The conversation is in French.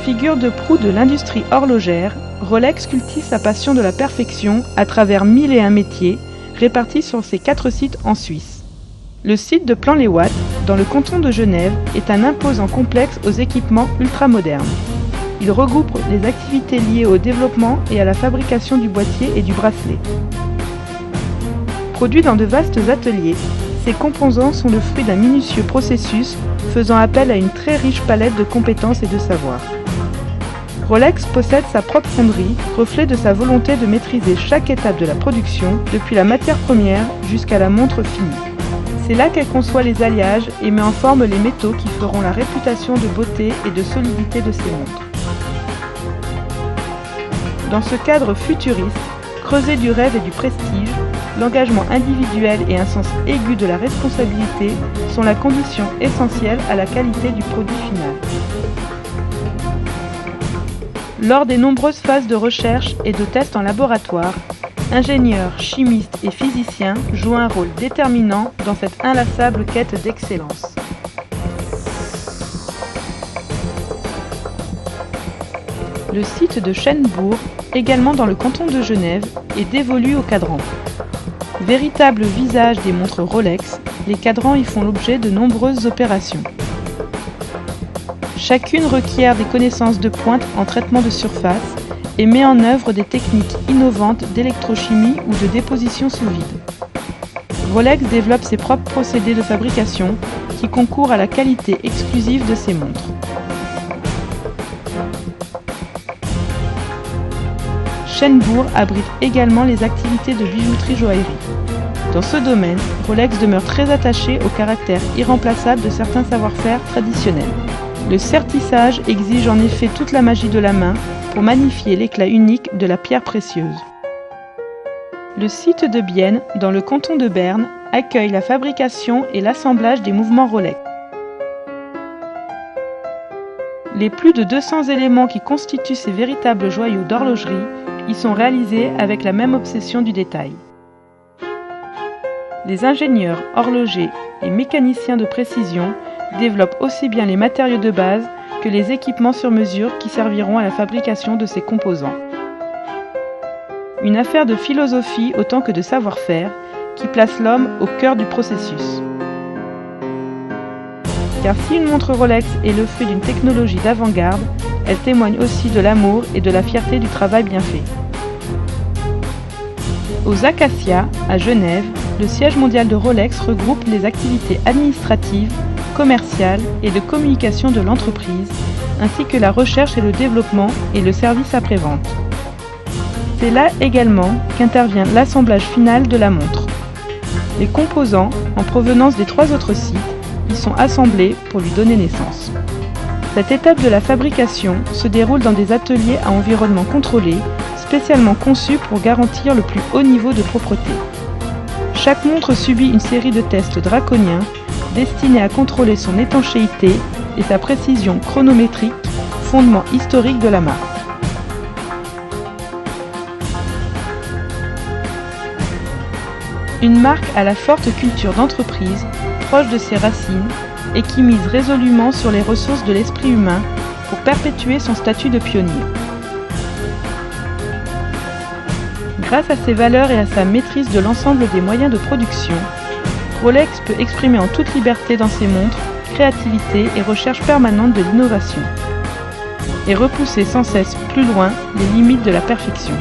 Figure de proue de l'industrie horlogère, Rolex cultive sa passion de la perfection à travers 1001 métiers répartis sur ses 4 sites en Suisse. Le site de Plan-les-Ouates, dans le canton de Genève, est un imposant complexe aux équipements ultramodernes. Il regroupe les activités liées au développement et à la fabrication du boîtier et du bracelet. Produits dans de vastes ateliers, ces composants sont le fruit d'un minutieux processus faisant appel à une très riche palette de compétences et de savoirs. Rolex possède sa propre fonderie, reflet de sa volonté de maîtriser chaque étape de la production, depuis la matière première jusqu'à la montre finie. C'est là qu'elle conçoit les alliages et met en forme les métaux qui feront la réputation de beauté et de solidité de ses montres. Dans ce cadre futuriste, creusé du rêve et du prestige, l'engagement individuel et un sens aigu de la responsabilité sont la condition essentielle à la qualité du produit final. Lors des nombreuses phases de recherche et de tests en laboratoire, ingénieurs, chimistes et physiciens jouent un rôle déterminant dans cette inlassable quête d'excellence. Le site de Schenbourg, également dans le canton de Genève, est dévolu aux cadrans. Véritable visage des montres Rolex, les cadrans y font l'objet de nombreuses opérations. Chacune requiert des connaissances de pointe en traitement de surface et met en œuvre des techniques innovantes d'électrochimie ou de déposition sous vide. Rolex développe ses propres procédés de fabrication qui concourent à la qualité exclusive de ses montres. Schenbourg abrite également les activités de bijouterie-joaillerie. Dans ce domaine, Rolex demeure très attaché au caractère irremplaçable de certains savoir-faire traditionnels. Le sertissage exige en effet toute la magie de la main pour magnifier l'éclat unique de la pierre précieuse. Le site de Bienne, dans le canton de Berne, accueille la fabrication et l'assemblage des mouvements Rolex. Les plus de 200 éléments qui constituent ces véritables joyaux d'horlogerie y sont réalisés avec la même obsession du détail. Les ingénieurs, horlogers et mécaniciens de précision développent aussi bien les matériaux de base que les équipements sur mesure qui serviront à la fabrication de ces composants. Une affaire de philosophie autant que de savoir-faire qui place l'homme au cœur du processus. Car si une montre Rolex est le fruit d'une technologie d'avant-garde, elle témoigne aussi de l'amour et de la fierté du travail bien fait. Aux Acacias, à Genève, le siège mondial de Rolex regroupe les activités administratives, commerciales et de communication de l'entreprise, ainsi que la recherche et le développement et le service après-vente. C'est là également qu'intervient l'assemblage final de la montre. Les composants, en provenance des 3 autres sites, y sont assemblés pour lui donner naissance. Cette étape de la fabrication se déroule dans des ateliers à environnement contrôlé, spécialement conçus pour garantir le plus haut niveau de propreté. Chaque montre subit une série de tests draconiens destinés à contrôler son étanchéité et sa précision chronométrique, fondement historique de la marque. Une marque à la forte culture d'entreprise, proche de ses racines, et qui mise résolument sur les ressources de l'esprit humain pour perpétuer son statut de pionnier. Grâce à ses valeurs et à sa maîtrise de l'ensemble des moyens de production, Rolex peut exprimer en toute liberté dans ses montres créativité et recherche permanente de l'innovation, et repousser sans cesse plus loin les limites de la perfection.